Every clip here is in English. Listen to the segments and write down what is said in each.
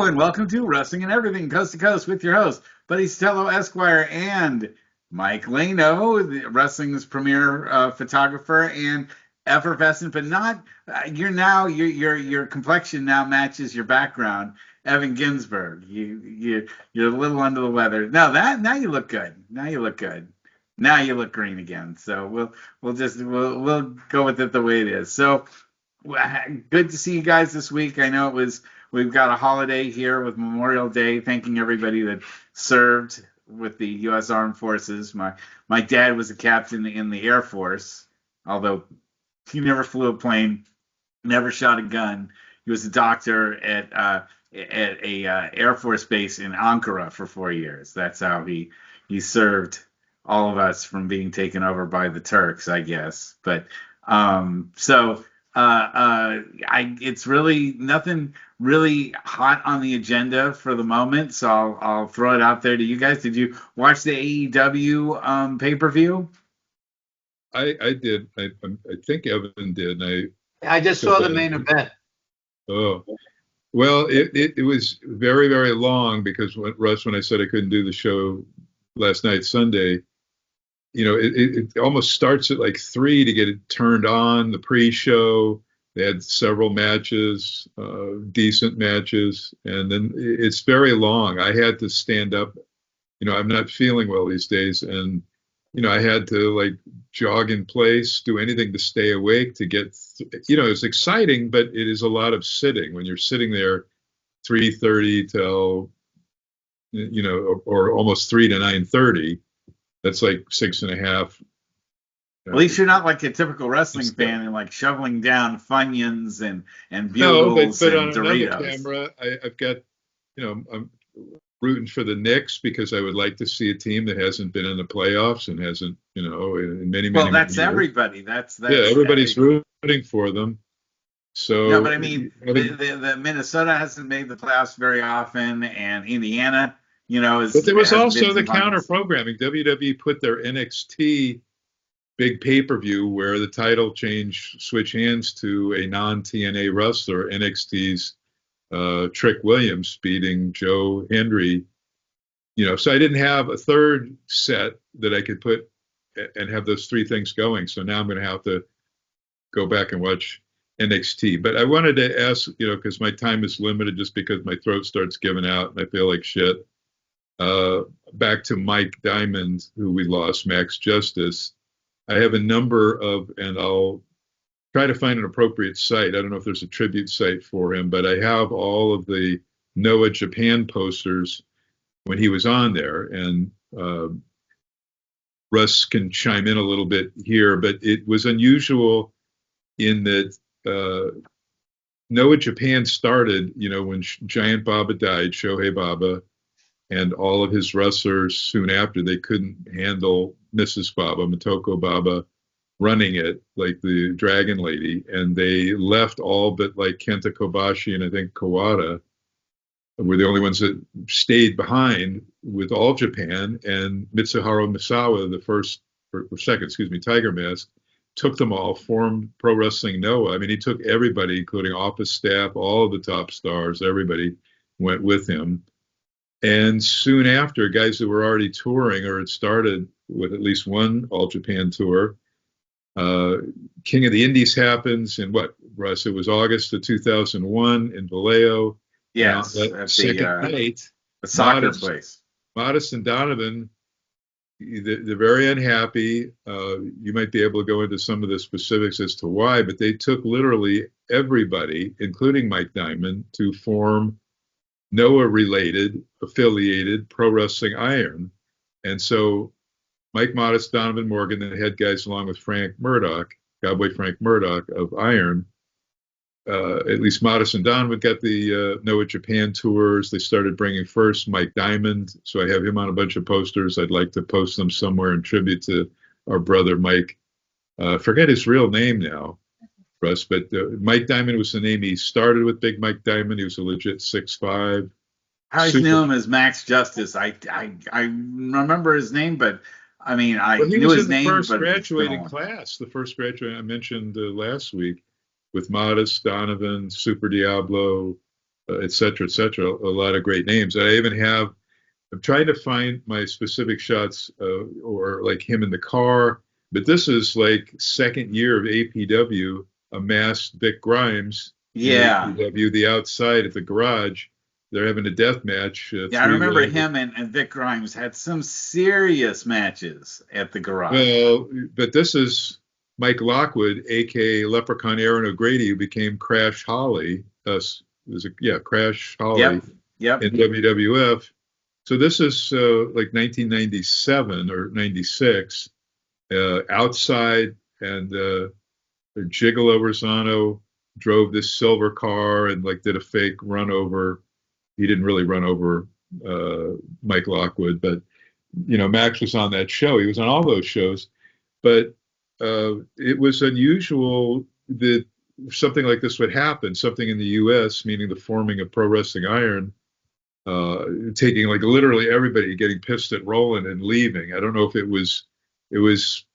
Hello and welcome to Wrestling and Everything Coast to Coast with your host, Buddy Stello Esquire and Mike Lano, the wrestling's premier photographer and effervescent, but not. Your complexion now matches your background. Evan Ginsberg, you're a little under the weather. No, now you look good. Now you look good. Now you look green again. So we'll go with it the way it is. So good to see you guys this week. I know we've got a holiday here with Memorial Day, thanking everybody that served with the U.S. Armed Forces. My dad was a captain in the Air Force, although he never flew a plane, never shot a gun. He was a doctor at a Air Force base in Ankara for 4 years. That's how he served all of us from being taken over by the Turks, I guess. But it's really nothing really hot on the agenda for the moment, so I'll throw it out there to you guys. Did you watch the AEW pay-per-view? I did. I think Evan did. I just saw the main event. Oh, well, it was very, very long because when I said I couldn't do the show last night, Sunday, it almost starts at like 3 to get it turned on, the pre-show. They had several matches, decent matches, and then it's very long. I had to stand up. I'm not feeling well these days, and I had to like jog in place, do anything to stay awake to get. It's exciting, but it is a lot of sitting when you're sitting there 3:30 till or almost 3 to 9:30. That's like 6.5. At least you're not like a typical wrestling fan and like shoveling down Funyuns and Bugles but and on Doritos. Another camera, I've got, I'm rooting for the Knicks because I would like to see a team that hasn't been in the playoffs and hasn't, in many Well, that's years. everybody. That's everybody's rooting for them. So no, but I mean, the Minnesota hasn't made the playoffs very often, and Indiana. But there was also the counter programming. WWE put their NXT big pay-per-view where the title switch hands to a non-TNA wrestler, NXT's Trick Williams beating Joe Hendry. So I didn't have a third set that I could put and have those three things going. So now I'm going to have to go back and watch NXT. But I wanted to ask, because my time is limited just because my throat starts giving out and I feel like shit. Back to Mike Diamond, who we lost, Max Justice. I have a number of, and I'll try to find an appropriate site. I don't know if there's a tribute site for him, but I have all of the Noah Japan posters when he was on there. And Russ can chime in a little bit here, but it was unusual in that Noah Japan started, when Giant Baba died, Shohei Baba, and all of his wrestlers soon after, they couldn't handle Mrs. Baba, Motoko Baba, running it like the Dragon Lady. And they left all but like Kenta Kobashi and I think Kawada were the only ones that stayed behind with All Japan. And Mitsuharu Misawa, Tiger Mask, took them all, formed Pro Wrestling Noah. I mean, he took everybody, including office staff, all of the top stars, everybody went with him. And soon after, guys that were already touring or had started with at least one All Japan tour, King of the Indies happens in Russ? It was August of 2001 in Vallejo. Yes, that second night, the soccer place. Modest and Donovan, they're very unhappy. You might be able to go into some of the specifics as to why, but they took literally everybody, including Mike Diamond, to form Noah-related, affiliated Pro Wrestling Iron. And so Mike Modest, Donovan Morgan, the head guys, along with Frank Murdoch, Cowboy Frank Murdoch of Iron, at least Modest and Donovan got the Noah Japan tours. They started bringing first Mike Diamond. So I have him on a bunch of posters. I'd like to post them somewhere in tribute to our brother Mike. Forget his real name now, Russ, but Mike Diamond was the name he started with. Big Mike Diamond. He was a legit 6'5". I always knew him as Max Justice. I remember his name, but I mean, knew his name. He was in the first graduating class. The first graduate I mentioned last week with Modest, Donovan, Super Diablo, et cetera, et cetera. A lot of great names. I even have. I'm trying to find my specific shots, or like him in the car. But this is like second year of APW, a masked Vic Grimes in Yeah. APW, the outside at the garage. They're having a death match. Yeah, I remember him and Vic Grimes had some serious matches at the garage. Well, but this is Mike Lockwood, aka Leprechaun Aaron O'Grady, who became Crash Holly. Crash Holly Yep. in WWF. So this is like 1997 or 96, outside, and Gigolo Rosano drove this silver car and like did a fake run over. He didn't really run over Mike Lockwood, but Max was on that show. He was on all those shows, but it was unusual that something like this would happen. Something in the U.S., meaning the forming of Pro Wrestling Iron, taking like literally everybody, getting pissed at Roland and leaving. I don't know if it was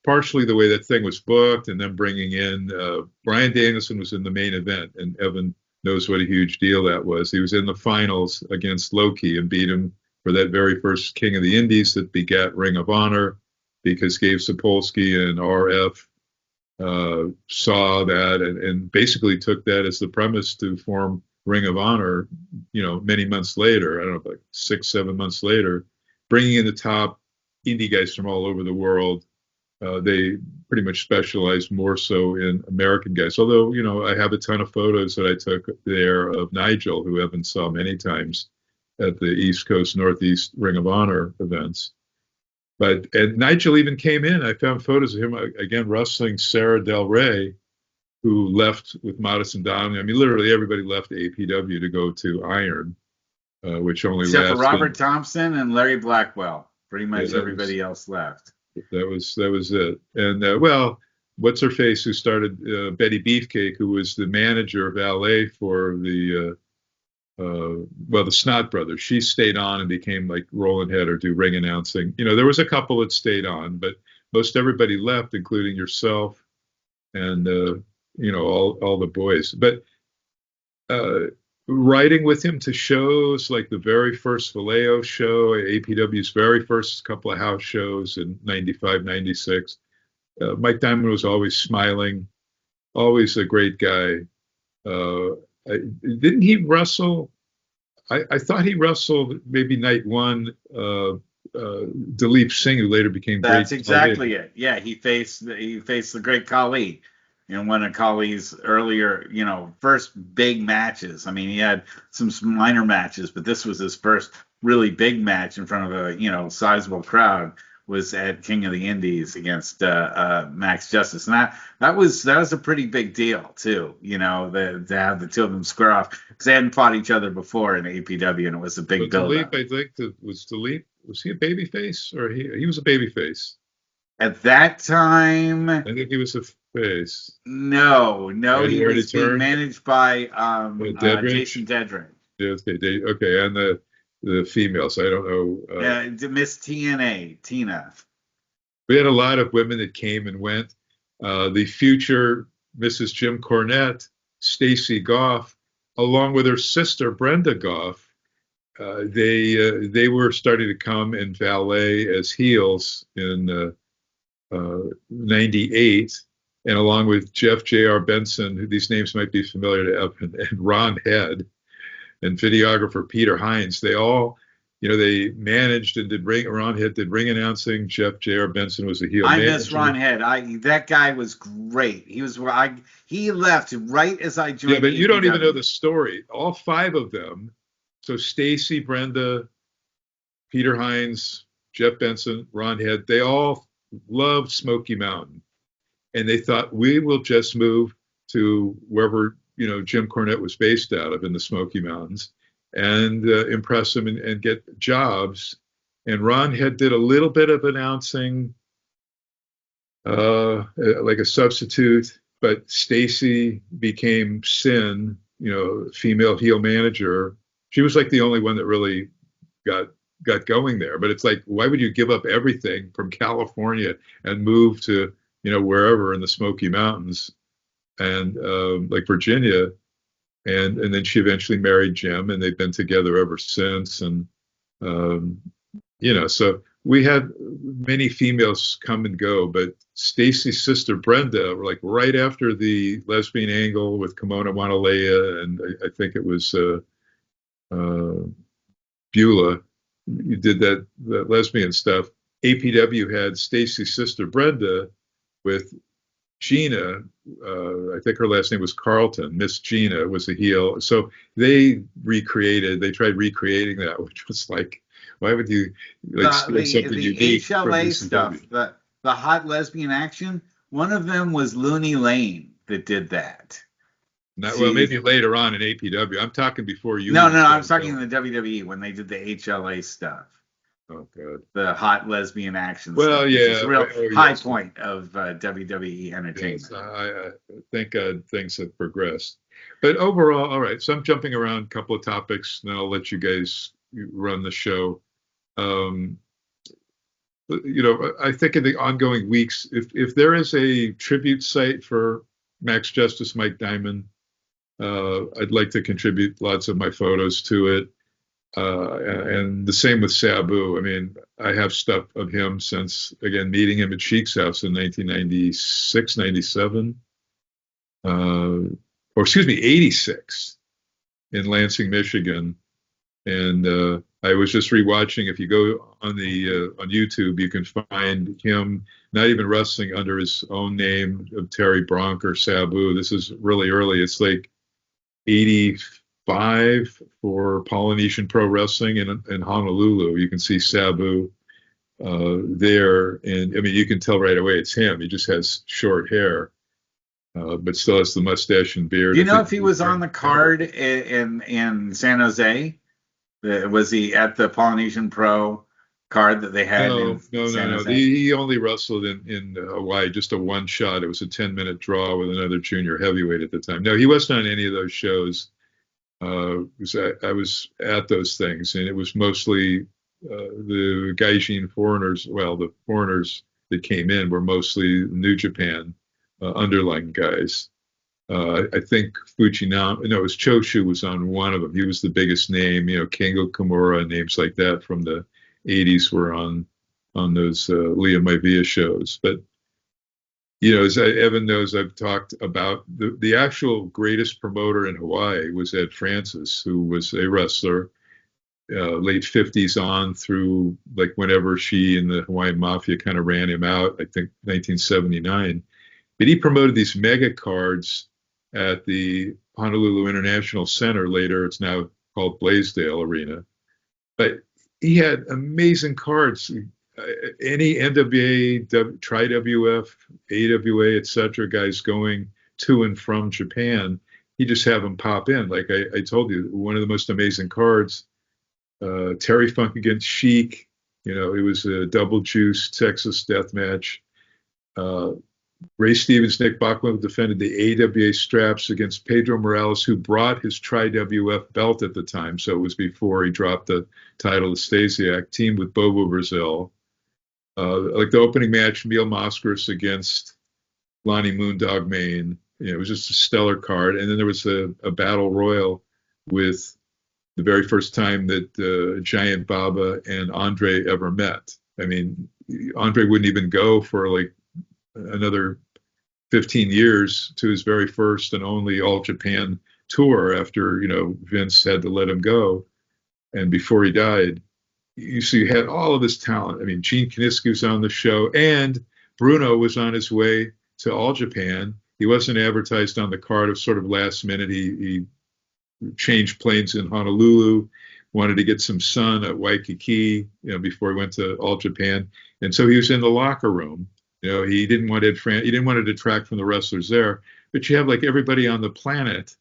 partially the way that thing was booked, and then bringing in Bryan Danielson was in the main event, and Evan knows what a huge deal that was. He was in the finals against Loki and beat him for that very first King of the Indies that begat Ring of Honor, because Gabe Sapolsky and RF saw that and basically took that as the premise to form Ring of Honor, many months later. I don't know, like 6-7 months later, bringing in the top indie guys from all over the world. They pretty much specialized more so in American guys. Although, I have a ton of photos that I took there of Nigel, who Evan saw many times at the East Coast, Northeast Ring of Honor events. And Nigel even came in. I found photos of him, again, wrestling Sarah Del Rey, who left with Modest and Dominant. I mean, literally everybody left APW to go to Iron, which only except lasted. for Robert Thompson and Larry Blackwell. Pretty much everybody else left. That was it. And what's her face, who started Betty Beefcake, who was the manager of LA for the Snot Brothers. She stayed on and became like Roland had her do ring announcing. There was a couple that stayed on, but most everybody left, including yourself and all the boys. But writing with him to shows like the very first Vallejo show, APW's very first couple of house shows in 95, 96. Mike Diamond was always smiling, always a great guy. Didn't he wrestle? I thought he wrestled maybe night one, Dilip Singh, who later became That's Great exactly it. Yeah, he faced the Great Khali in one of Khali's earlier, first big matches. I mean, he had some minor matches, but this was his first really big match in front of a sizable crowd. Was at King of the Indies against Max Justice, and that was a pretty big deal too. To have the two of them square off, because they hadn't fought each other before in APW, and it was a big build. Dilip, I think, was he a babyface, or he was a babyface at that time? I think he was a face. No, he was being managed by Jason Dedrick. Okay, and the females, I don't know. Miss TNA, Tina. We had a lot of women that came and went. The future Mrs. Jim Cornette, Stacy Goff, along with her sister Brenda Goff, they were starting to come and valet as heels in 98, and along with Jeff J.R. Benson, who these names might be familiar to Evan, and Ron Head, and videographer Peter Hines. They all, they managed and did ring. Ron Head did ring announcing. Jeff J.R. Benson was a heel manager. I miss Ron Head. That guy was great. He left right as I joined. Yeah, but you don't even know the story. All five of them. So Stacy, Brenda, Peter Hines, Jeff Benson, Ron Head, they all loved Smoky Mountain. And they thought, we will just move to wherever Jim Cornette was based out of in the Smoky Mountains, and impress him and get jobs. And Ron Head did a little bit of announcing, like a substitute, but Stacy became Sin, female heel manager. She was like the only one that really got going there. But it's like, why would you give up everything from California and move to, wherever in the Smoky Mountains? And like Virginia, and then she eventually married Jim, and they've been together ever since. And so we had many females come and go, but Stacy's sister Brenda, like right after the lesbian angle with Kimona Wanalea, and I think it was Beulah, you did that lesbian stuff. APW had Stacy's sister Brenda with Gina. I think her last name was Carlton. Miss Gina was a heel. So they tried recreating that, which was like, why would you steal something unique from HLA this stuff? The hot lesbian action. One of them was Looney Lane that did that. Well, maybe later on in APW. I'm talking before you. No, I'm talking in the WWE when they did the HLA stuff. Oh, God. The hot lesbian action. Well, stuff, yeah. It's a real high point of WWE entertainment. Yes, I thank God things have progressed. But overall, all right. So I'm jumping around a couple of topics, and then I'll let you guys run the show. I think in the ongoing weeks, if there is a tribute site for Max Justice Mike Diamond, I'd like to contribute lots of my photos to it. And the same with Sabu. I mean, I have stuff of him since, again, meeting him at Sheik's house in 1996, 97, or excuse me, 86 in Lansing, Michigan. And I was just rewatching. If you go on YouTube, you can find him not even wrestling under his own name of Terry Bronk or Sabu. This is really early. It's like 85 for Polynesian Pro Wrestling in Honolulu. You can see Sabu there, and I mean you can tell right away it's him. He just has short hair, but still has the mustache and beard. Do you know if he was on the card in San Jose? Was he at the Polynesian Pro card that they had? No. He only wrestled in Hawaii, just a one shot. It was a 10-minute draw with another junior heavyweight at the time. No, he wasn't on any of those shows. I was at those things, and it was mostly the Gaijin foreigners. Well, the foreigners that came in were mostly New Japan underlying guys. I think Fujinami, no, it was Choshu was on one of them. He was the biggest name, Kengo Kimura, names like that from the 80s were on those Liam Maivia shows. But, as Evan knows, I've talked about the actual greatest promoter in Hawaii was Ed Francis, who was a wrestler, late 50s on through like whenever she and the Hawaiian Mafia kind of ran him out, I think 1979. But he promoted these mega cards at the Honolulu International Center. Later, it's now called Blaisdell Arena. But he had amazing cards. Any NWA, Tri-WF, AWA, etc. guys going to and from Japan, he just have them pop in. Like I told you, one of the most amazing cards, Terry Funk against Sheik. It was a double juice Texas death match. Ray Stevens, Nick Bockwell defended the AWA straps against Pedro Morales, who brought his Tri-WF belt at the time. So it was before he dropped the title to Stasiak, teamed with Bobo Brazil. Like the opening match, Mil Mascaras against Lonnie Moondog Mayne. It was just a stellar card. And then there was a battle royal with the very first time that Giant Baba and Andre ever met. I mean, Andre wouldn't even go for like another 15 years to his very first and only All Japan tour after, Vince had to let him go. And before he died, you had all of this talent. I mean, Gene Kiniski was on the show, and Bruno was on his way to All Japan. He wasn't advertised on the card. Of sort of last minute. He changed planes in Honolulu, wanted to get some sun at Waikiki, before he went to All Japan. And so he was in the locker room. He didn't want to detract from the wrestlers there, but you have like everybody on the planet,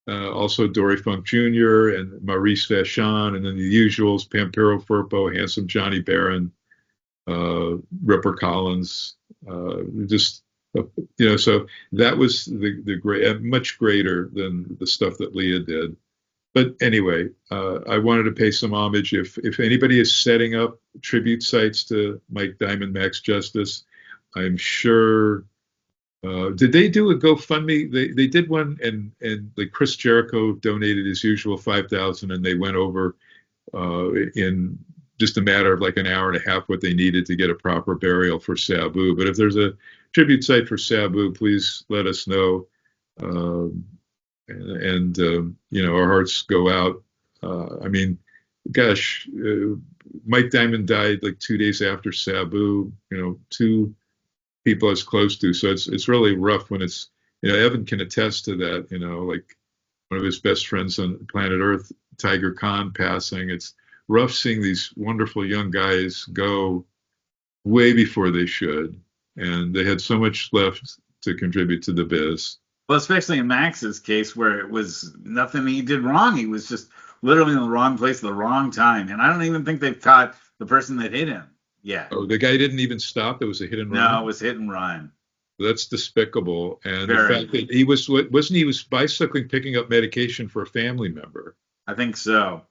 also Dory Funk Jr. and Maurice Vachon, and then the usuals, Pampero Firpo, Handsome Johnny Barron, Ripper Collins, so that was the great, much greater than the stuff that Leah did. But anyway, I wanted to pay some homage. If anybody is setting up tribute sites to Mike Diamond, Max Justice, I'm sure Did they do a GoFundMe? They did one, and like Chris Jericho donated his usual 5,000, and they went over in just a matter of like an hour and a half what they needed to get a proper burial for Sabu. But if there's a tribute site for Sabu, please let us know. Our hearts go out. I mean, gosh, Mike Diamond died like 2 days after Sabu. Two people I was close to, so it's really rough when it's. Evan can attest to that. Like one of his best friends on planet Earth, Tiger Khan, passing. It's rough seeing these wonderful young guys go way before they should, and they had so much left to contribute to the biz. Well, especially in Max's case, where it was nothing he did wrong. He was just literally in the wrong place at the wrong time. And I don't even think they've caught the person that hit him yet. Oh, the guy didn't even stop. It was a hit and run. No, it was hit and run. That's despicable. And Very. The fact that he was bicycling, picking up medication for a family member. I think so.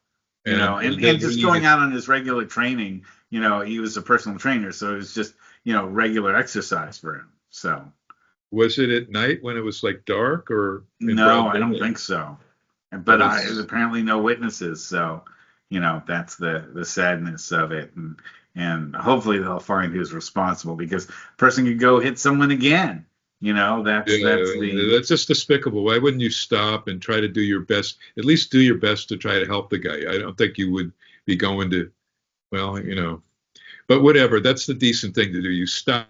And just going out on his regular training. He was a personal trainer, so it was just regular exercise for him. So. Was it at night when it was like dark, or? No, I don't think so. But apparently no witnesses. So, that's the sadness of it. And hopefully they'll find who's responsible, because a person could go hit someone again. That's just despicable. Why wouldn't you stop and try to do your best? At least do your best to try to help the guy. I don't think you would be going to, but whatever. That's the decent thing to do. You stop.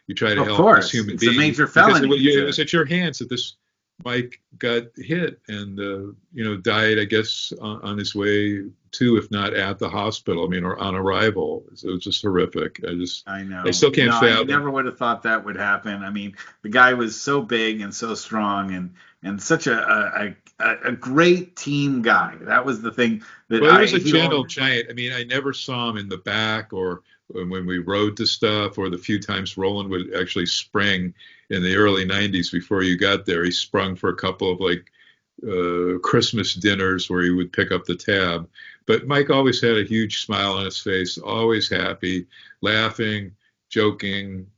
You try to help this human being. It's a major felony. It was at your hands that this Mike got hit and died, I guess, on his way to, if not at the hospital. I mean, or on arrival. It was just horrific. I know. I still can't fathom. I never would have thought that would happen. I mean, the guy was so big and so strong and such a great team guy. That was the thing that. Well, he was a gentle giant. I mean, I never saw him in the back or when we rode to stuff, or the few times Roland would actually spring in the early 90s before you got there. He sprung for a couple of like Christmas dinners where he would pick up the tab. But Mike always had a huge smile on his face, always happy, laughing, joking.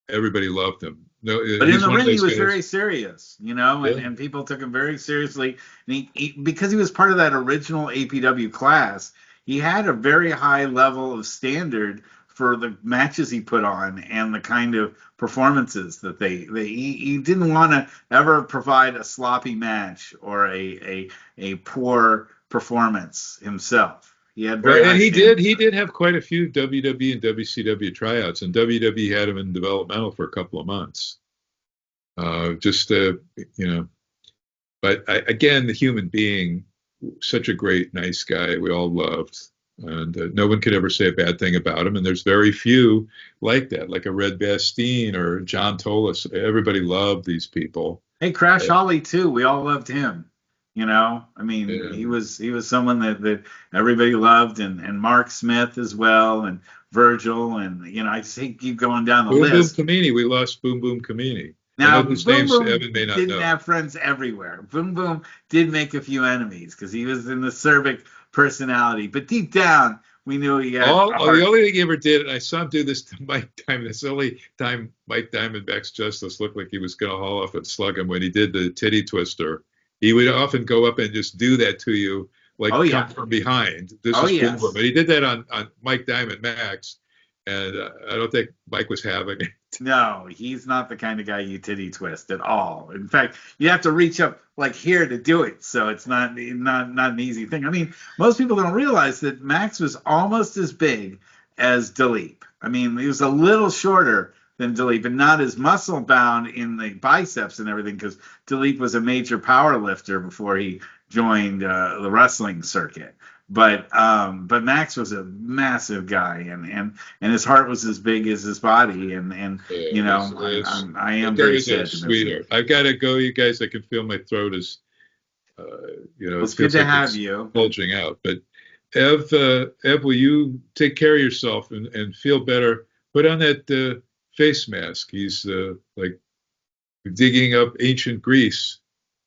Everybody loved him. No, but in the ring, he was very serious, and people took him very seriously. And he, because he was part of that original APW class, he had a very high level of standard for the matches he put on and the kind of performances that he didn't want to ever provide a sloppy match or a poor performance himself. He had he did have quite a few WWE and WCW tryouts, and WWE had him in developmental for a couple of months. But again, the human being, such a great, nice guy we all loved. And no one could ever say a bad thing about him. And there's very few like that, like a Red Bastien or John Tolis. Everybody loved these people. Hey, Crash Holly too. We all loved him. I mean, he was someone that everybody loved, and Mark Smith as well, and Virgil, and I just keep going down the list. Boom Boom Kamini. We lost Boom Boom Kamini. Now, Boom Boom didn't have friends everywhere. Boom Boom did make a few enemies because he was an acerbic personality, but deep down we knew he had. The only thing he ever did, and I saw him do this to Mike Diamond. It's the only time Mike Diamondback's Justice looked like he was going to haul off and slug him, when he did the titty twister. He would often go up and just do that to you, like come from behind. This is Boom Boom. But he did that on Mike Diamond Max, and I don't think Mike was having it. No, he's not the kind of guy you titty twist at all. In fact, you have to reach up like here to do it, so it's not an easy thing. I mean, most people don't realize that Max was almost as big as Dilip. I mean, he was a little shorter than Dilip, but not as muscle bound in the biceps and everything, because Dilip was a major power lifter before he joined the wrestling circuit. But Max was a massive guy, and his heart was as big as his body, and I am very sad. Sweetheart, I've got to go, you guys. I can feel my throat is, it's good to have you bulging out. But Ev, will you take care of yourself and feel better? Put on that face mask. He's like digging up ancient Greece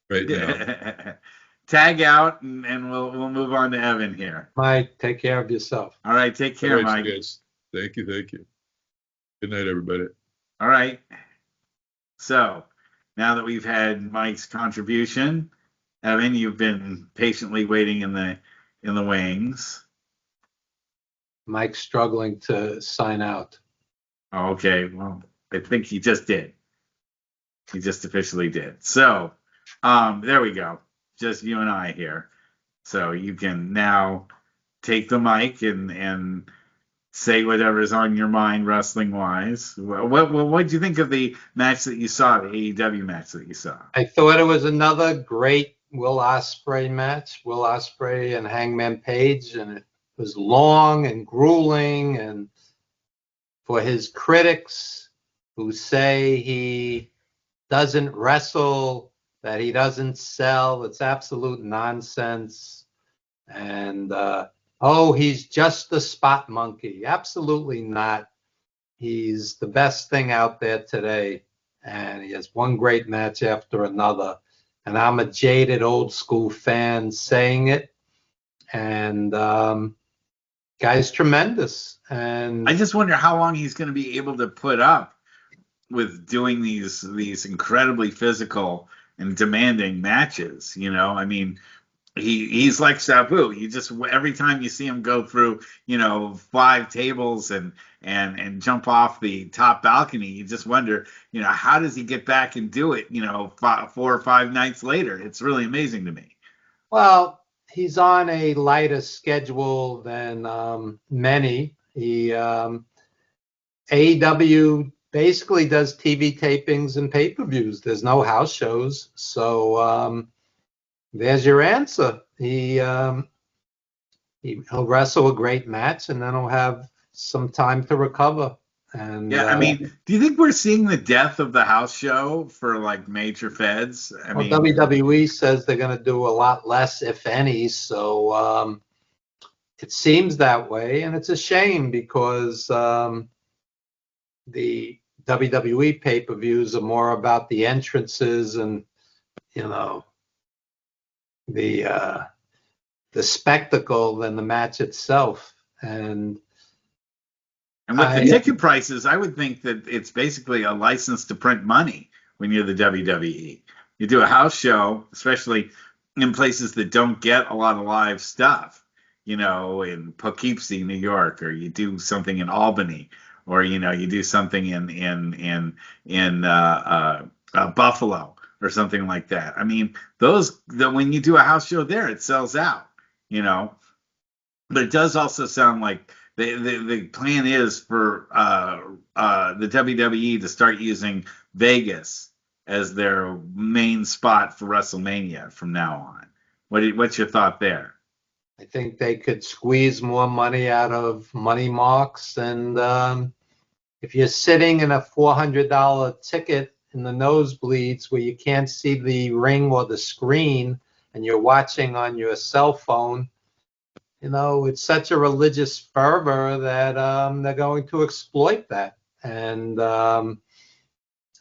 right now. Tag out, and we'll move on to Evan here. Mike, take care of yourself. All right, take care, Mike. Guys. Thank you. Good night, everybody. All right. So now that we've had Mike's contribution, Evan, you've been patiently waiting in the wings. Mike's struggling to sign out. Okay, well, I think he just did. He just officially did. So, there we go. Just you and I here. So you can now take the mic and say whatever's on your mind wrestling wise. What did you think of the match that you saw, the AEW match that you saw? I thought it was another great Will Ospreay match, Will Ospreay and Hangman Page, and it was long and grueling. And for his critics who say he doesn't wrestle, that he doesn't sell, it's absolute nonsense. And he's just a spot monkey. Absolutely not. He's the best thing out there today, and he has one great match after another. And I'm a jaded old school fan saying it. And guy's tremendous. And I just wonder how long he's going to be able to put up with doing these incredibly physical and demanding matches. You know, I mean, he's like Sabu. You just every time you see him go through, 5 tables and jump off the top balcony, you just wonder, how does he get back and do it? 4 or 5 nights later. It's really amazing to me. Well, he's on a lighter schedule than many. He AEW basically does TV tapings and pay-per-views. There's no house shows, so there's your answer. He'll wrestle a great match, and then he'll have some time to recover. And yeah, I mean, do you think we're seeing the death of the house show for like major feds? WWE says they're going to do a lot less, if any. So it seems that way, and it's a shame because the WWE pay-per-views are more about the entrances and the spectacle than the match itself. And with the ticket prices, I would think that it's basically a license to print money when you're the WWE. You do a house show, especially in places that don't get a lot of live stuff, in Poughkeepsie, New York, or you do something in Albany, or you do something in Buffalo or something like that. I mean, when you do a house show there, it sells out, But it does also sound like the plan is for the WWE to start using Vegas as their main spot for WrestleMania from now on. What's your thought there? I think they could squeeze more money out of money marks. And if you're sitting in a $400 ticket in the nosebleeds where you can't see the ring or the screen and you're watching on your cell phone, it's such a religious fervor that they're going to exploit that. And I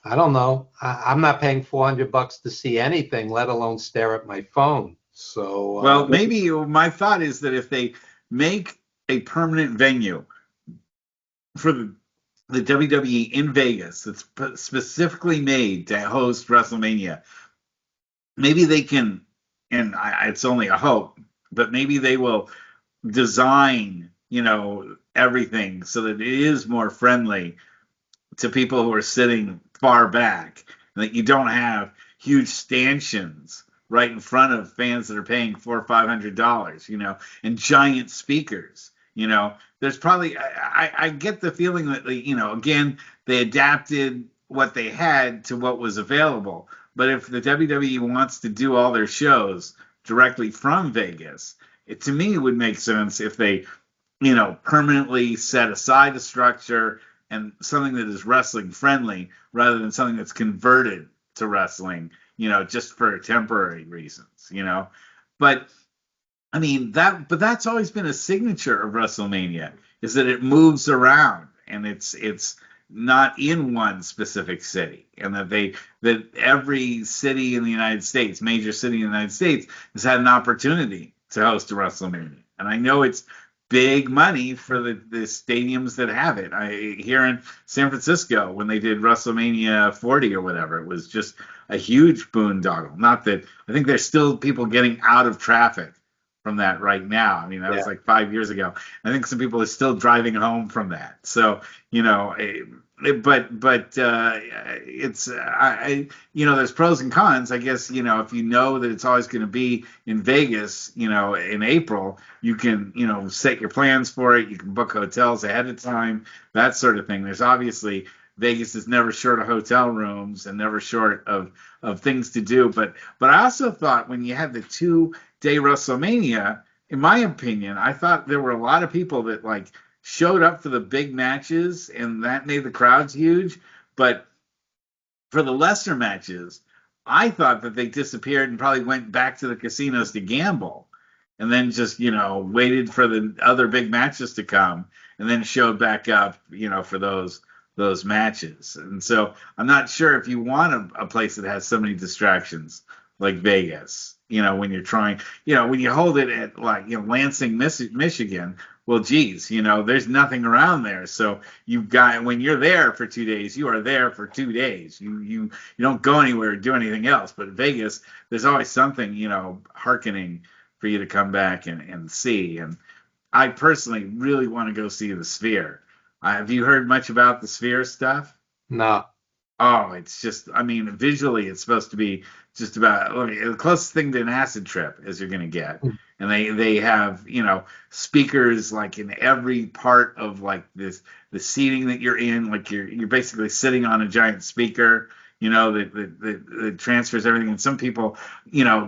don't know. I'm not paying $400 to see anything, let alone stare at my phone. So well, maybe my thought is that if they make a permanent venue for the WWE in Vegas that's specifically made to host WrestleMania, maybe they can, and it's only a hope, but maybe they will design, everything so that it is more friendly to people who are sitting far back, and that you don't have huge stanchions right in front of fans that are paying $400 or $500, and giant speakers. There's probably, I get the feeling that, again, they adapted what they had to what was available. But if the WWE wants to do all their shows directly from Vegas, to me, it would make sense if they, permanently set aside a structure and something that is wrestling friendly rather than something that's converted to wrestling, just for temporary reasons, But I mean, that's always been a signature of WrestleMania, is that it moves around and it's not in one specific city, and that every city in the United States, major city in the United States, has had an opportunity to host a WrestleMania. And I know it's big money for the stadiums that have it. Here in San Francisco, when they did WrestleMania 40 or whatever, it was just a huge boondoggle. Not that I think there's still people getting out of traffic from that right now. I mean, that was like 5 years ago. I think some people are still driving home from that. So, it's there's pros and cons. I guess, if you know that it's always going to be in Vegas, in April, you can, set your plans for it. You can book hotels ahead of time, that sort of thing. There's obviously Vegas is never short of hotel rooms and never short of things to do. But I also thought when you had the 2-day WrestleMania, in my opinion, I thought there were a lot of people that like showed up for the big matches, and that made the crowds huge. But for the lesser matches, I thought that they disappeared and probably went back to the casinos to gamble, and then just waited for the other big matches to come, and then showed back up, for those matches. And so I'm not sure if you want a place that has so many distractions like Vegas, when you're trying, when you hold it at like, Lansing, Michigan, well, geez, there's nothing around there. So when you're there for 2 days, you are there for 2 days. You don't go anywhere or do anything else. But Vegas, there's always something, hearkening for you to come back and see. And I personally really want to go see the Sphere. Have you heard much about the Sphere stuff? No. Oh, it's just, visually, it's supposed to be just about the closest thing to an acid trip as you're going to get. And they have, speakers like in every part of like the seating that you're in, like you're basically sitting on a giant speaker, that transfers everything. And some people,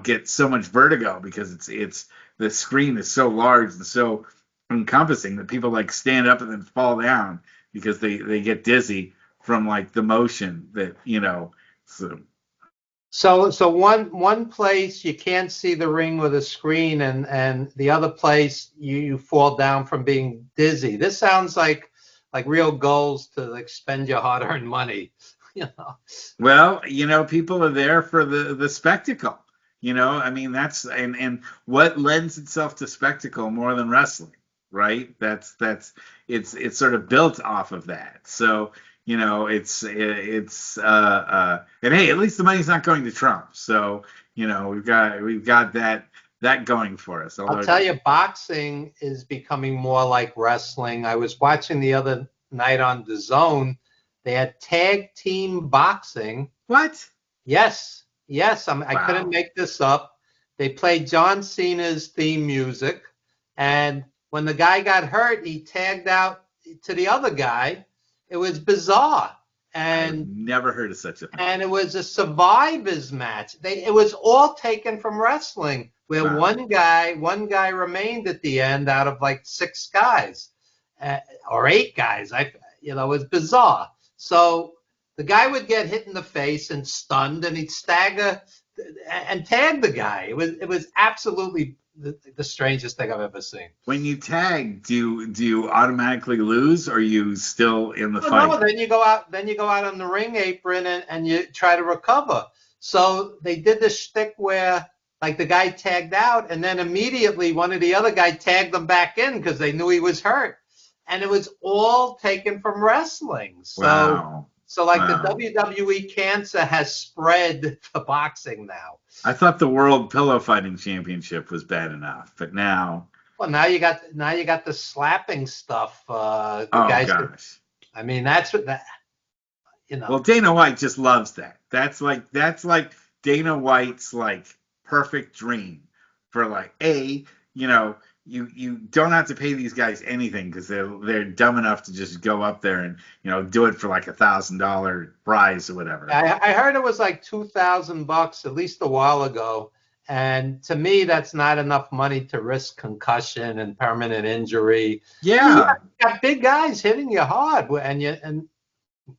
get so much vertigo because it's the screen is so large and so encompassing that people like stand up and then fall down because they get dizzy from like the motion that So one place you can't see the ring with a screen, and the other place you fall down from being dizzy. This sounds like real goals to expend your hard-earned money. Well, people are there for the spectacle. That's and what lends itself to spectacle more than wrestling, right? That's it's sort of built off of that. So it's and hey, at least the money's not going to Trump. So we've got that going for us. I'll tell you, boxing is becoming more like wrestling. I was watching the other night on DAZN. They had tag team boxing. What? Yes. Wow. I couldn't make this up. They played John Cena's theme music, and when the guy got hurt, he tagged out to the other guy. It was bizarre. And I've never heard of such a thing. And it was a survivors match. It was all taken from wrestling, where Wow. one guy remained at the end out of like 6 guys or 8 guys. It was bizarre. So the guy would get hit in the face and stunned, and he'd stagger and tag the guy. It was absolutely the strangest thing I've ever seen. When you tag, do you automatically lose, or are you still in the fight? No, then you go out on the ring apron and you try to recover. So they did this shtick where like the guy tagged out, and then immediately one of the other guy tagged him back in because they knew he was hurt. And it was all taken from wrestling. Wow. So like Wow. the WWE cancer has spread to boxing now. I thought the World Pillow Fighting Championship was bad enough, but now. Well, now you got the slapping stuff. The Oh guys, gosh. that's what that. Well, Dana White just loves that. That's like Dana White's like perfect dream for like you don't have to pay these guys anything because they're dumb enough to just go up there and do it for like $1,000 prize or whatever. I heard it was like $2,000 at least a while ago, and to me that's not enough money to risk concussion and permanent injury. Yeah. You got big guys hitting you hard, and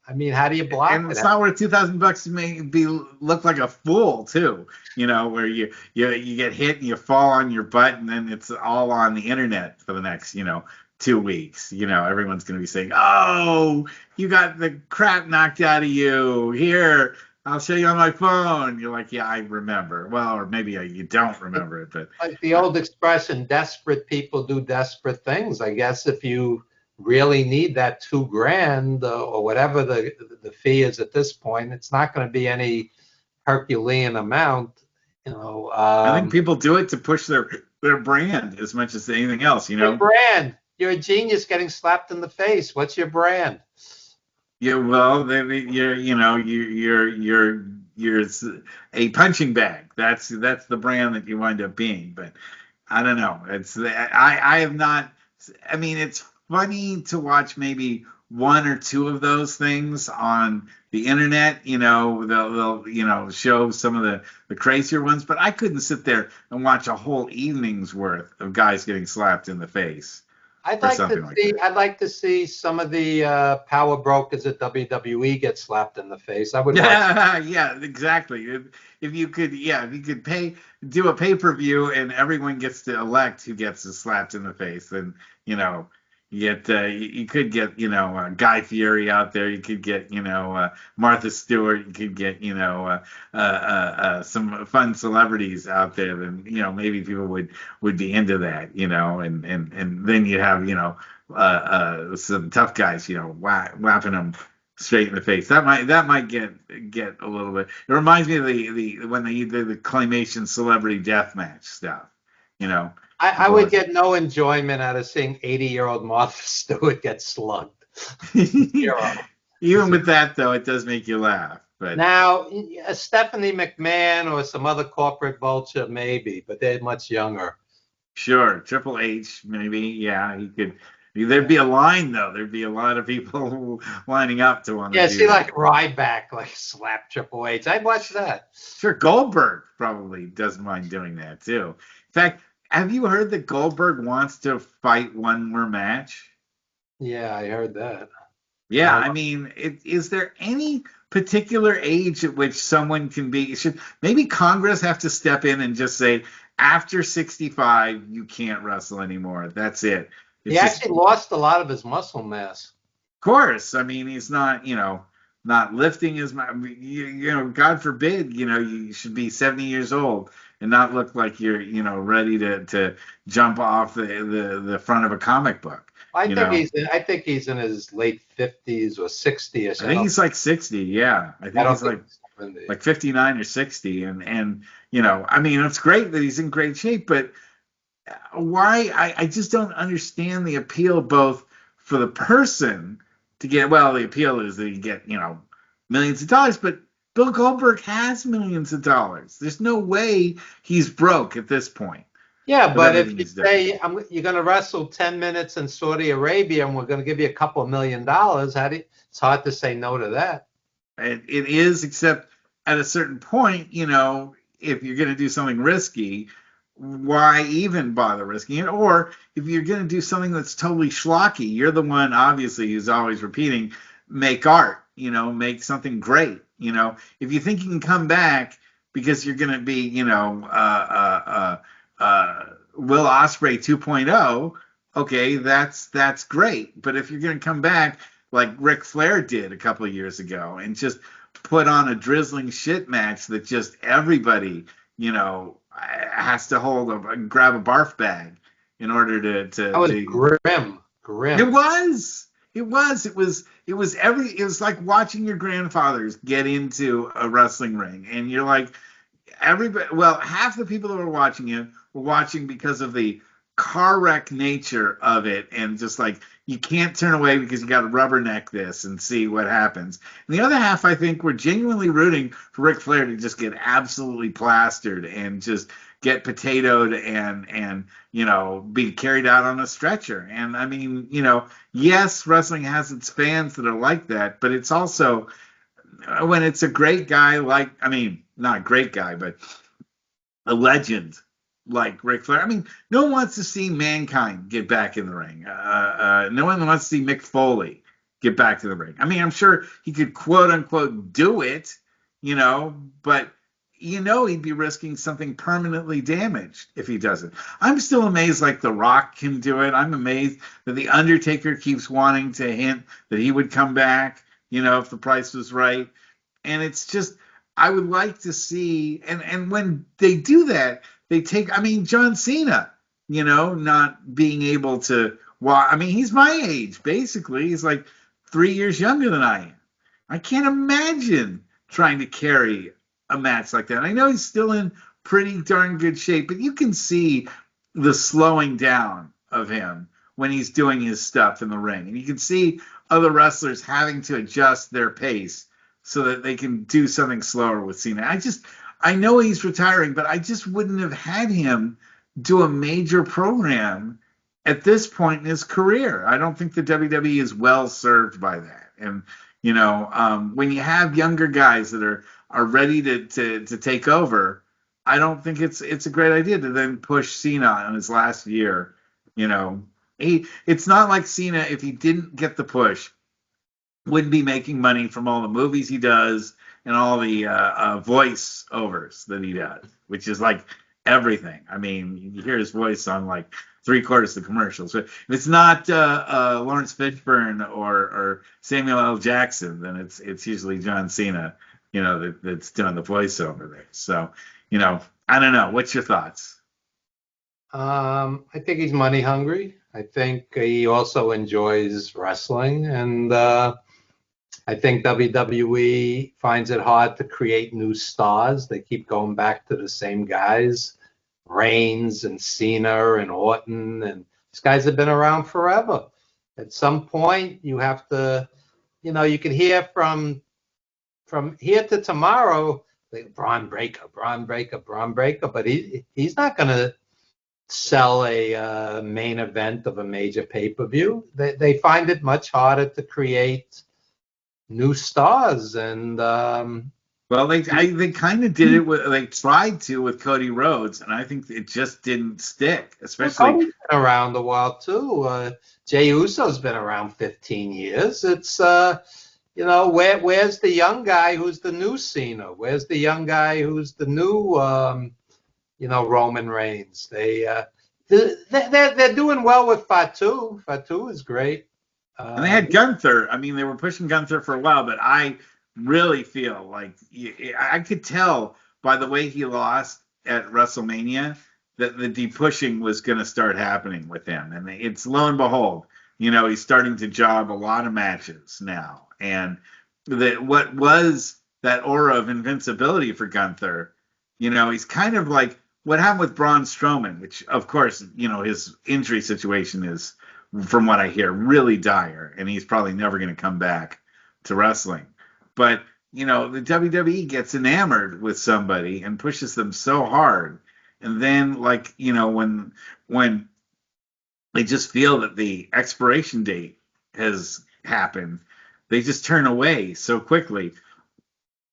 how do you block it? And it's not worth $2,000 to make look like a fool too. Where you get hit and you fall on your butt, and then it's all on the internet for the next 2 weeks. Everyone's going to be saying, "Oh, you got the crap knocked out of you. Here, I'll show you on my phone. You're like, yeah, I remember. Well, or maybe you don't remember it, but Like the old expression, desperate people do desperate things. I guess if you really need that 2 grand or whatever the fee is at this point, it's not going to be any Herculean amount. You know, I think people do it to push their brand as much as anything else. You your know, brand. You're a genius getting slapped in the face. What's your brand? yeah. Well, you're a punching bag. That's the brand that you wind up being. But I don't know. I have not. I mean, it's funny to watch maybe one or two of those things on the internet. They'll show some of the crazier ones, but I couldn't sit there and watch a whole evening's worth of guys getting slapped in the face I'd or like something to like see. that. I'd like to see some of the power brokers at WWE get slapped in the face. I would watch. Yeah, yeah, exactly. If you could, yeah, if you could do a pay-per-view and everyone gets to elect who gets slapped in the face, then you know, you could get Guy Fieri out there. You could get Martha Stewart. You could get some fun celebrities out there. Then maybe people would be into that. And then you have some tough guys. Whapping them straight in the face. That might get a little bit. It reminds me of the when they did the claymation celebrity death match stuff. You know. I would get no enjoyment out of seeing 80-year-old Martha Stewart get slugged. Zero. Even with that, though, it does make you laugh. But Now, Stephanie McMahon or some other corporate vulture, maybe, but they're much younger. sure, Triple H, maybe, yeah, he could. There'd be a line, though. There'd be a lot of people lining up to want to Yeah, do see, that. like Ryback, like slap Triple H. I'd watch that. Sure, Goldberg probably doesn't mind doing that too. In fact, have you heard that Goldberg wants to fight one more match? Yeah, I heard that. Yeah, Uh, I mean, is there any particular age at which someone can be? Should maybe Congress have to step in and just say, after 65, you can't wrestle anymore. That's it. He It's just, actually lost a lot of his muscle mass. of course. I mean, he's not lifting as much. God forbid, you should be 70 years old and not look like you're, ready to jump off the front of a comic book. I You think know, I think he's in his late 50s or 60ish. I think he's like 60. Yeah, I I think don't he's think he's 70. like 59 or 60, and I mean, it's great that he's in great shape, but why? I just don't understand the appeal, both for the person to get, well, the appeal is that you get millions of dollars, but Bill Goldberg has millions of dollars. There's no way he's broke at this point Yeah, with but if everything you he's done. say you're going to wrestle 10 minutes in Saudi Arabia and we're going to give you a couple of $1 million, it's hard to say no to that. It is, except at a certain point, if you're going to do something risky, why even bother risking it? Or if you're going to do something that's totally schlocky, you're the one, obviously, who's always repeating, make art, make something great. If you think you can come back because you're going to be, Will Ospreay 2.0, okay, that's great. But if you're going to come back like Ric Flair did a couple of years ago and just put on a drizzling shit match that just everybody, has to grab a barf bag in order That was grim. It was. It was like watching your grandfathers get into a wrestling ring, and you're like, everybody. Well, half the people that were watching it were watching because of the car wreck nature of it, and just like you can't turn away because you got to rubberneck this and see what happens. And the other half, I think, were genuinely rooting for Ric Flair to just get absolutely plastered and just get potatoed and be carried out on a stretcher. And I mean, yes, wrestling has its fans that are like that, but it's also when it's a great guy like, I mean, not a great guy, but a legend like Ric Flair. I mean, no one wants to see Mankind get back in the ring. No one wants to see Mick Foley get back to the ring. I mean, I'm sure he could quote unquote do it, but he'd be risking something permanently damaged if he doesn't. I'm still amazed like The Rock can do it. I'm amazed that The Undertaker keeps wanting to hint that he would come back, if the price was right. And it's just, I would like to see, and when they do that, they take, I mean, John Cena, not being able to, well, I mean, he's my age, basically. He's like 3 years younger than I am. I can't imagine trying to carry a match like that. I know he's still in pretty darn good shape, but you can see the slowing down of him when he's doing his stuff in the ring. And you can see other wrestlers having to adjust their pace so that they can do something slower with Cena. I know he's retiring, but I just wouldn't have had him do a major program at this point in his career. I don't think the WWE is well served by that. And, when you have younger guys that are ready to take over, I don't think it's a great idea to then push Cena in his last year. It's not like Cena, if he didn't get the push, wouldn't be making money from all the movies he does and all the voice overs that he does, which is like everything. I mean, you hear his voice on like 3/4 of the commercials. But if it's not Lawrence Fishburne or Samuel L. Jackson, then it's usually John Cena, that's doing the voiceover there. So, I don't know. What's your thoughts? I think he's money hungry. I think he also enjoys wrestling, and I think WWE finds it hard to create new stars. They keep going back to the same guys, Reigns and Cena and Orton, and these guys have been around forever. At some point, you have to, you can hear from here to tomorrow, like Braun Breaker, but he's not going to sell a main event of a major pay-per-view. They find it much harder to create new stars, and well, they kind of did it they tried to with Cody Rhodes, and I think it just didn't stick. Especially Cody's been around a while too. Jey Uso's been around 15 years. It's where's the young guy who's the new Cena? Where's the young guy who's the new Roman Reigns? They're doing well with Fatu. Fatu is great. And they had Gunther. I mean, they were pushing Gunther for a while, but I really feel like I could tell by the way he lost at WrestleMania that the de-pushing was going to start happening with him. And it's lo and behold, he's starting to job a lot of matches now. And what was that aura of invincibility for Gunther, he's kind of like what happened with Braun Strowman, which, of course, his injury situation is, from what I hear, really dire, and he's probably never going to come back to wrestling. But, the WWE gets enamored with somebody and pushes them so hard. And then, when they just feel that the expiration date has happened, they just turn away so quickly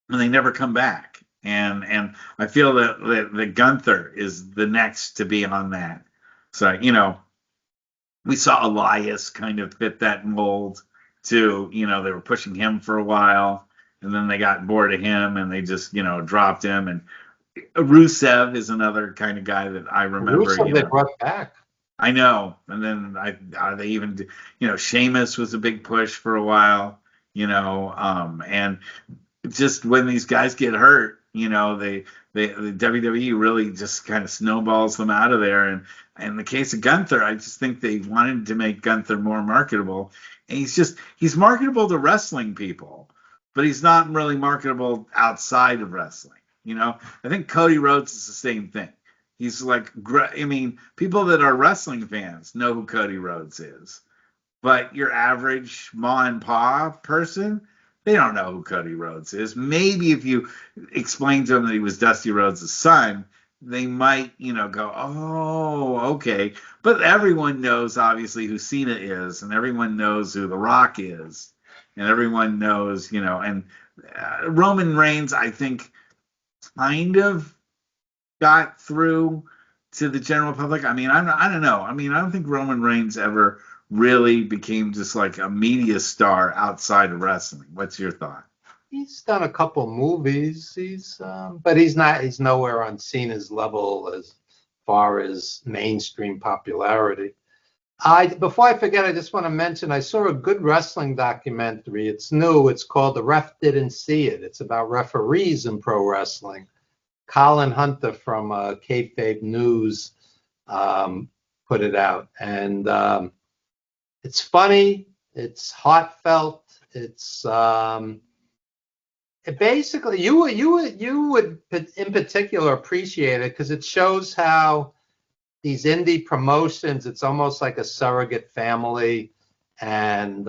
and they never come back. And I feel that Gunther is the next to be on that. So, we saw Elias kind of fit that mold too. They were pushing him for a while, and then they got bored of him and they just, dropped him. And Rusev is another kind of guy that I remember. Rusev they brought back. I know. And then they even, Sheamus was a big push for a while, and just when these guys get hurt, the WWE really just kind of snowballs them out of there. And in the case of Gunther, I just think they wanted to make Gunther more marketable. And he's marketable to wrestling people, but he's not really marketable outside of wrestling. I think Cody Rhodes is the same thing. He's like, people that are wrestling fans know who Cody Rhodes is, but your average ma and pa person, they don't know who Cody Rhodes is. Maybe if you explain to them that he was Dusty Rhodes' son, they might, go, oh, okay. But everyone knows, obviously, who Cena is, and everyone knows who The Rock is, and everyone knows, and Roman Reigns, I think, kind of got through to the general public. I mean, I don't know. I mean, I don't think Roman Reigns ever really became just like a media star outside of wrestling. What's your thought? He's done a couple movies. But he's nowhere on Cena's level as far as mainstream popularity. Before I forget, I just want to mention I saw a good wrestling documentary. It's new. It's called The Ref Didn't See It. It's about referees in pro wrestling. Colin Hunter from Kayfabe News put it out, and it's funny. It's heartfelt. It's it basically you would in particular appreciate it because it shows how these indie promotions, it's almost like a surrogate family, and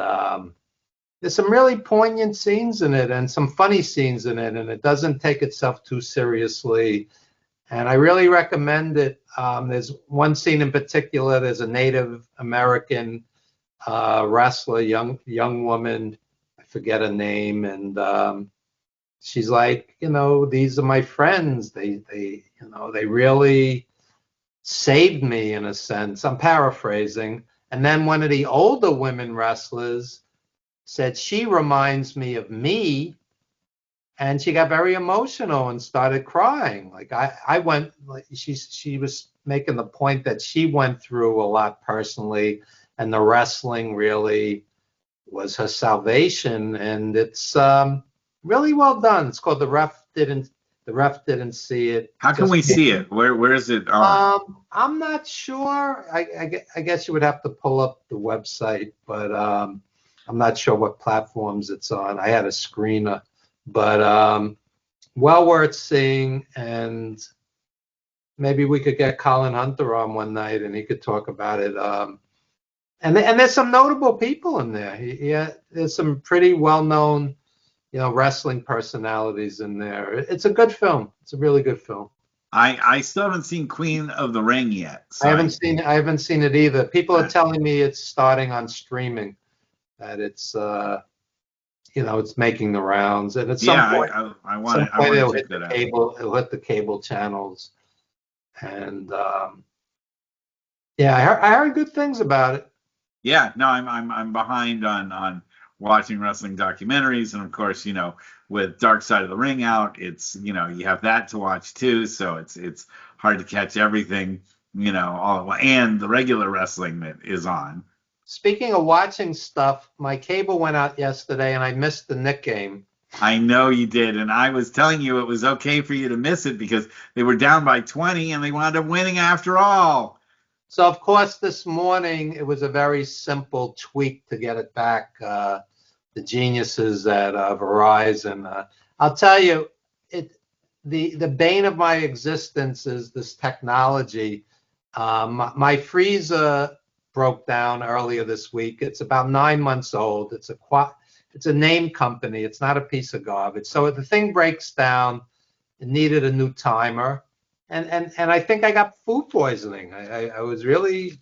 there's some really poignant scenes in it and some funny scenes in it, and it doesn't take itself too seriously, and I really recommend it. There's one scene in particular. There's a Native American wrestler, young woman, I forget her name, and she's like, these are my friends. They really saved me in a sense. I'm paraphrasing. And then one of the older women wrestlers said, she reminds me of me. And she got very emotional and started crying. Like I went, like she was making the point that she went through a lot personally, and the wrestling really was her salvation. And it's really well done. It's called The Ref Didn't See It. How can we see it? Where is it on? I'm not sure. I guess you would have to pull up the website, but I'm not sure what platforms it's on. I had a screener, but well worth seeing. And maybe we could get Colin Hunter on one night and he could talk about it. And there's some notable people in there. There's some pretty well-known wrestling personalities in there. It's a good film. It's a really good film. I still haven't seen Queen of the Ring yet. So I haven't seen it either. People are telling me it's starting on streaming, that it's it's making the rounds, and at some point, I want to check that out. It'll hit the cable channels, and I heard good things about it. Yeah, no, I'm behind on watching wrestling documentaries, and of course, with Dark Side of the Ring out, it's you have that to watch too, so it's hard to catch everything, all and the regular wrestling that is on. Speaking of watching stuff, my cable went out yesterday, and I missed the Knick game. I know you did, and I was telling you it was okay for you to miss it because they were down by 20, and they wound up winning after all. So, of course, this morning, it was a very simple tweak to get it back. The geniuses at Verizon. I'll tell you, the bane of my existence is this technology. My freezer broke down earlier this week. It's about 9 months old. It's a name company. It's not a piece of garbage. So the thing breaks down. It needed a new timer. And I think I got food poisoning. I was really,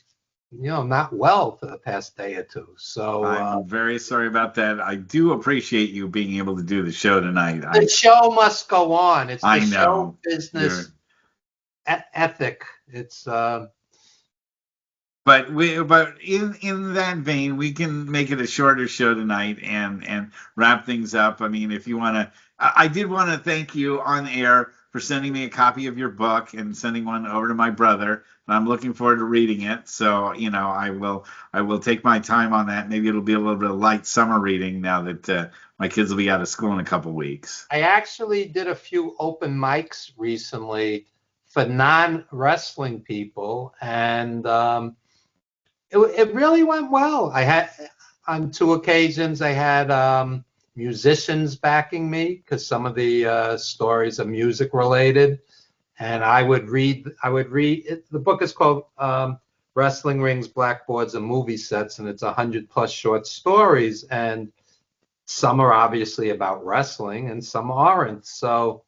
not well for the past day or two. So I'm very sorry about that. I do appreciate you being able to do the show tonight. The show must go on. It's the show business ethic. It's But in that vein, we can make it a shorter show tonight and wrap things up. I mean, if you want to, I did want to thank you on air for sending me a copy of your book and sending one over to my brother. And I'm looking forward to reading it. So, I will take my time on that. Maybe it'll be a little bit of light summer reading now that my kids will be out of school in a couple weeks. I actually did a few open mics recently for non-wrestling people, and it really went well. I had, on 2 occasions, I had musicians backing me because some of the stories are music related, and I would read it. The book is called Wrestling Rings, Blackboards, and Movie Sets, and it's 100+ short stories, and some are obviously about wrestling and some aren't. So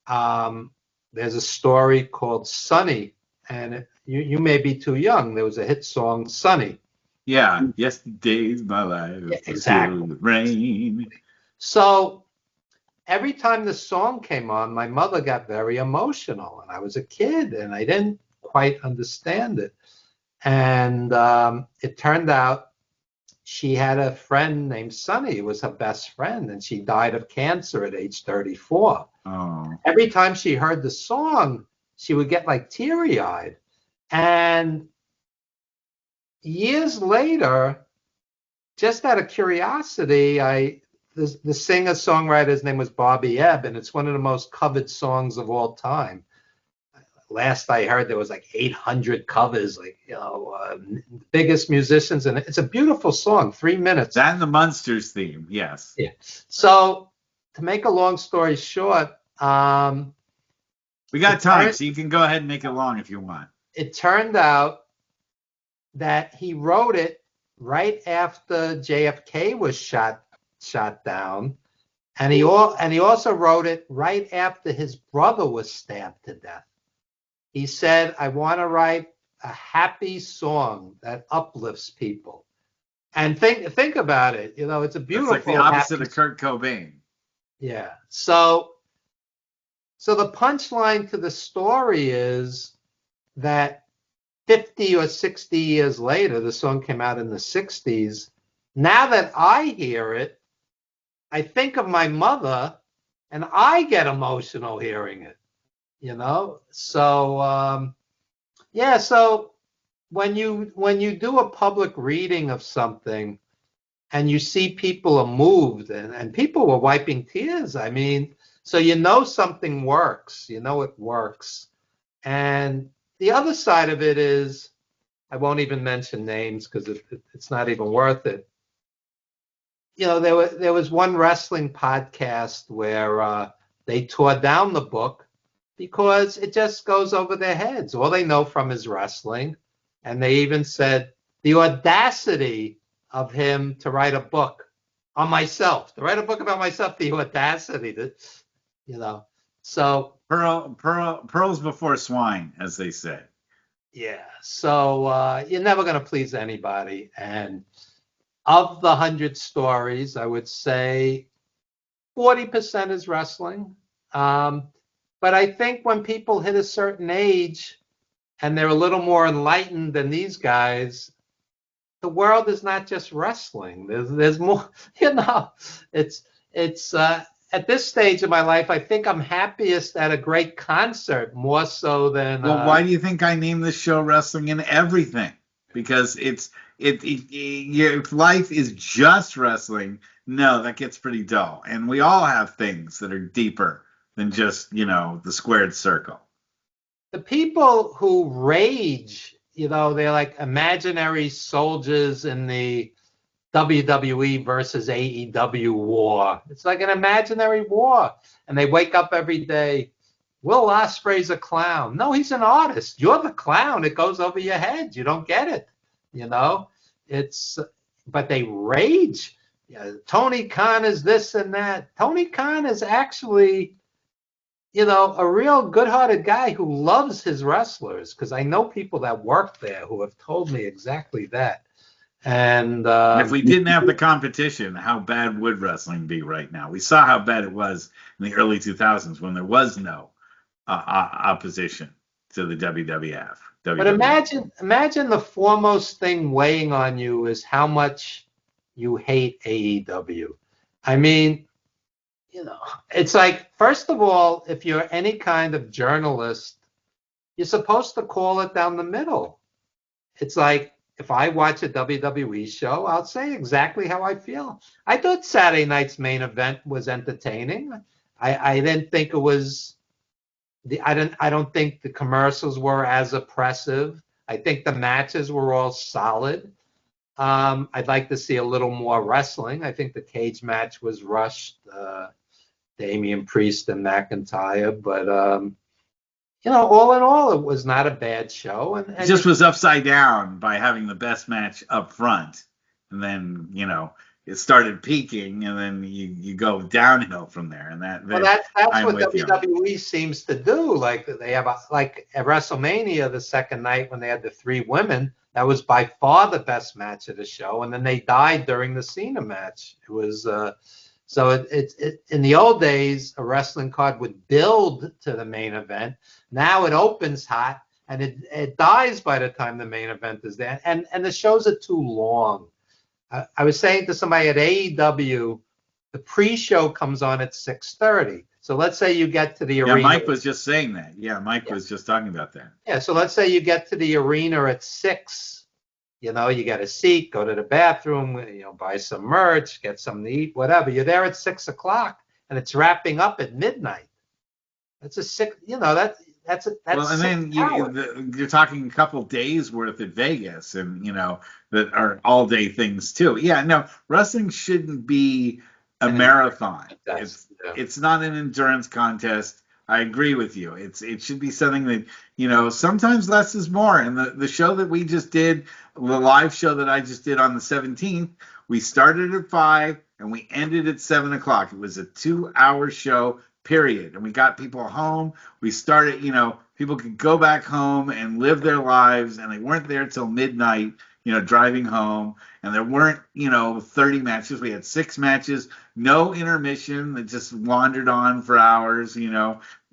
there's a story called Sunny, and you may be too young. There was a hit song, Sunny. Yeah, yesterday's my life. Yeah, exactly. Rain. So every time the song came on, my mother got very emotional, and I was a kid, and I didn't quite understand it. And it turned out she had a friend named Sunny. It was her best friend, and she died of cancer at age 34. Oh. Every time she heard the song, she would get like teary-eyed. And years later, just out of curiosity, the singer-songwriter's name was Bobby Ebb, and it's one of the most covered songs of all time. Last I heard, there was like 800 covers, like, biggest musicians, and it's a beautiful song, 3 minutes. That and the Munsters theme, yes. Yeah. So to make a long story short, we got time, so you can go ahead and make it long if you want. It turned out that he wrote it right after JFK was shot down, and he also wrote it right after his brother was stabbed to death. He said, I want to write a happy song that uplifts people. And think about it. It's a beautiful. It's like the opposite of Kurt Cobain. Yeah. So the punchline to the story is that 50 or 60 years later, the song came out in the 60s. Now that I hear it, I think of my mother, and I get emotional hearing it. So so when you do a public reading of something and you see people are moved and people were wiping tears, I mean, so something works, it works. And the other side of it is, I won't even mention names because it's not even worth it. There was one wrestling podcast where they tore down the book because it just goes over their heads. All they know from is wrestling. And they even said the audacity of him to write a book on myself, about myself, the audacity that, so. Pearls before swine, as they say. Yeah. So you're never going to please anybody. And of the 100 stories, I would say 40% is wrestling. But I think when people hit a certain age and they're a little more enlightened than these guys, the world is not just wrestling. There's more, it's at this stage of my life, I think I'm happiest at a great concert more so than. Well, why do you think I named this show Wrestling and Everything? Because if life is just wrestling, no, that gets pretty dull. And we all have things that are deeper than just, the squared circle. The people who rage, they're like imaginary soldiers in the WWE versus AEW war. It's like an imaginary war. And they wake up every day, Will Ospreay's a clown. No, he's an artist. You're the clown. It goes over your head. You don't get it. But they rage. Tony Khan is this and that. Tony Khan is actually, a real good-hearted guy who loves his wrestlers, because I know people that work there who have told me exactly that. And if we didn't have the competition, how bad would wrestling be right now? We saw how bad it was in the early 2000s when there was no opposition to the WWF. But imagine the foremost thing weighing on you is how much you hate AEW. I mean, it's like, first of all, if you're any kind of journalist, you're supposed to call it down the middle. It's like, if I watch a WWE show, I'll say exactly how I feel. I thought Saturday night's main event was entertaining. I didn't think it was. I don't think the commercials were as oppressive. I think the matches were all solid. I'd like to see a little more wrestling. I think the cage match was rushed. Damian Priest and McIntyre, but all in all, it was not a bad show. And it just was upside down by having the best match up front, and then it started peaking, and then you go downhill from there. And that's what WWE seems to do. Like they have like at WrestleMania the second night when they had the 3 women, that was by far the best match of the show, and then they died during the Cena match. It was. So it in the old days, a wrestling card would build to the main event. Now it opens hot and it dies by the time the main event is there. And the shows are too long. I was saying to somebody at AEW, the pre-show comes on at 6:30. So let's say you get to the arena. Yeah, Mike was just saying that. Yeah, Mike was just talking about that. Yeah, so let's say you get to the arena at 6. You know, you get a seat, go to the bathroom, buy some merch, get something to eat, whatever. You're there at 6 o'clock, and it's wrapping up at midnight. That's a six. That's And 6 then hours. you're talking a couple days worth at Vegas, and that are all day things too. Yeah, no, wrestling shouldn't be a And marathon. that's, yeah. It's not an endurance contest. I agree with you. It should be something that sometimes less is more. And the show that we just did, the live show that I just did on the 17th, we started at 5 and we ended at 7 o'clock. It was a 2-hour show, period. And we got people home. We started, people could go back home and live their lives, and they weren't there till midnight, driving home. And there weren't, 30 matches. We had 6 matches, no intermission that just wandered on for hours,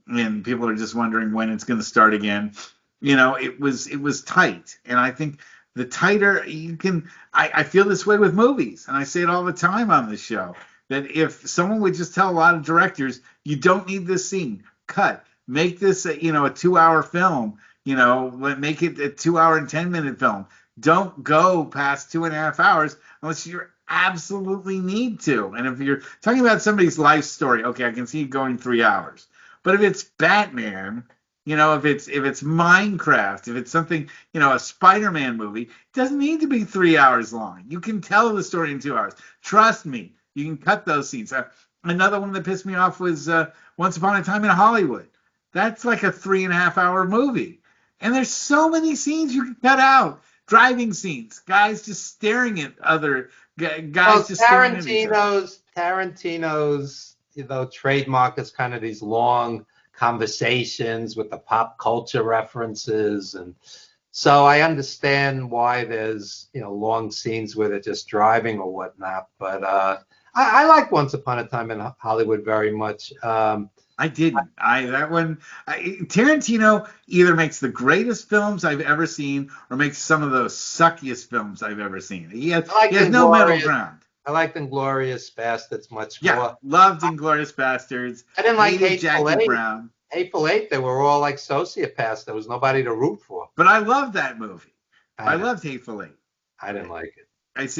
and people are just wondering when it's going to start again. It was tight. And I think the tighter you can, I feel this way with movies, and I say it all the time on the show, that if someone would just tell a lot of directors, you don't need this scene, cut, make this a 2-hour film, make it a 2-hour and 10-minute film. Don't go past 2.5 hours unless you absolutely need to. And if you're talking about somebody's life story, okay, I can see it going 3 hours. But if it's Batman, if it's Minecraft, if it's something, a Spider-Man movie, it doesn't need to be 3 hours long. You can tell the story in 2 hours. Trust me, you can cut those scenes. Another one that pissed me off was Once Upon a Time in Hollywood. That's like a 3.5-hour movie. And there's so many scenes you can cut out. Driving scenes, guys just staring at other guys. Just staring at each other. Tarantino's trademark is kind of these long conversations with the pop culture references, and so I understand why there's long scenes where they're just driving or whatnot. But I like Once Upon a Time in Hollywood very much. I didn't. Tarantino either makes the greatest films I've ever seen or makes some of the suckiest films I've ever seen. He has no middle ground. I liked Inglourious Basterds much more. Yeah, loved Inglourious Basterds. I didn't like Hateful Eight. Brown. Hateful Eight, they were all like sociopaths. There was nobody to root for. But I loved that movie. I loved Hateful Eight. I didn't like it.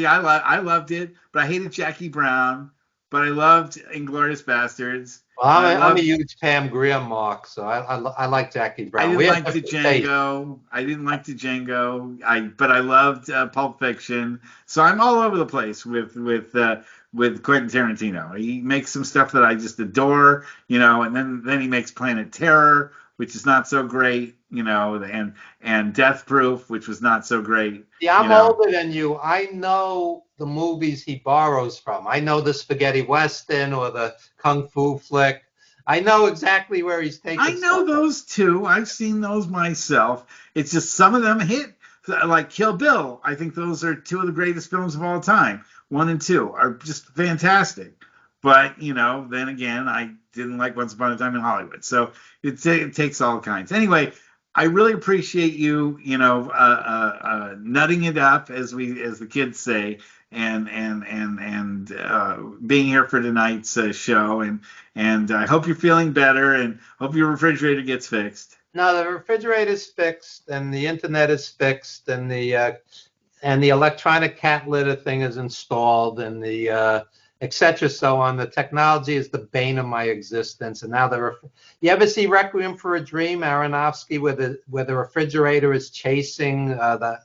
I loved it, but I hated Jackie Brown. But I loved Inglourious Basterds. Well, I'm a huge Pam Grier mark, so I like Jackie Brown. I didn't like Django. But I loved Pulp Fiction. So I'm all over the place with Quentin Tarantino. He makes some stuff that I just adore, and then he makes Planet Terror, which is not so great, and Death Proof, which was not so great. Yeah, I'm older than you. I know the movies he borrows from. I know the spaghetti western or the kung fu flick. I know exactly where he's taking. I know those too. I've seen those myself. It's just some of them hit, like Kill Bill. I think those are 2 of the greatest films of all time. 1 and 2 are just fantastic. But then again, I didn't like Once Upon a Time in Hollywood. So it takes all kinds. Anyway, I really appreciate you, nutting it up, as the kids say, and being here for tonight's show. And I hope you're feeling better, and hope your refrigerator gets fixed. No, the refrigerator's fixed, and the internet is fixed, and the electronic cat litter thing is installed, and the etc. So on. The technology is the bane of my existence. And now you ever see Requiem for a Dream, Aronofsky, where the refrigerator is chasing the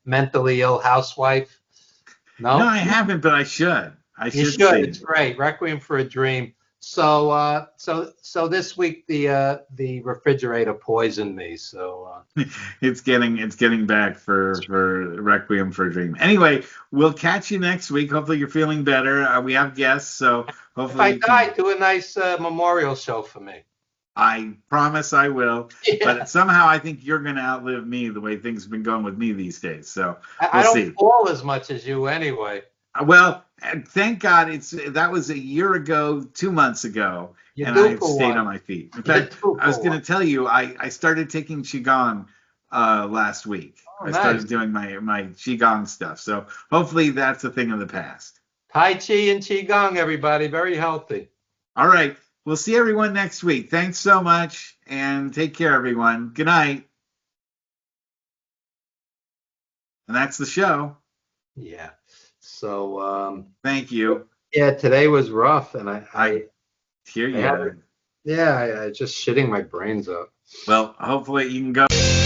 mentally ill housewife? No, I haven't, but I should. You should. It's great. Requiem for a Dream. So this week the refrigerator poisoned me. So it's getting back for Requiem for a Dream. Anyway, we'll catch you next week. Hopefully you're feeling better. We have guests, so hopefully. If I die, do a nice memorial show for me. I promise I will. Yeah. But somehow I think you're going to outlive me the way things have been going with me these days. So I don't fall as much as you anyway. Well, thank God that was a year ago, 2 months ago, and I've stayed on my feet. In fact, I was going to tell you, I started taking Qigong last week. I started doing my Qigong stuff. So hopefully that's a thing of the past. Tai Chi and Qigong, everybody. Very healthy. All right. We'll see everyone next week. Thanks so much, and take care, everyone. Good night. And that's the show. Yeah. So Thank you. yeah, today was rough, and I Hear I you. had- yeah, I just shitting my brains out. Well, hopefully you can go.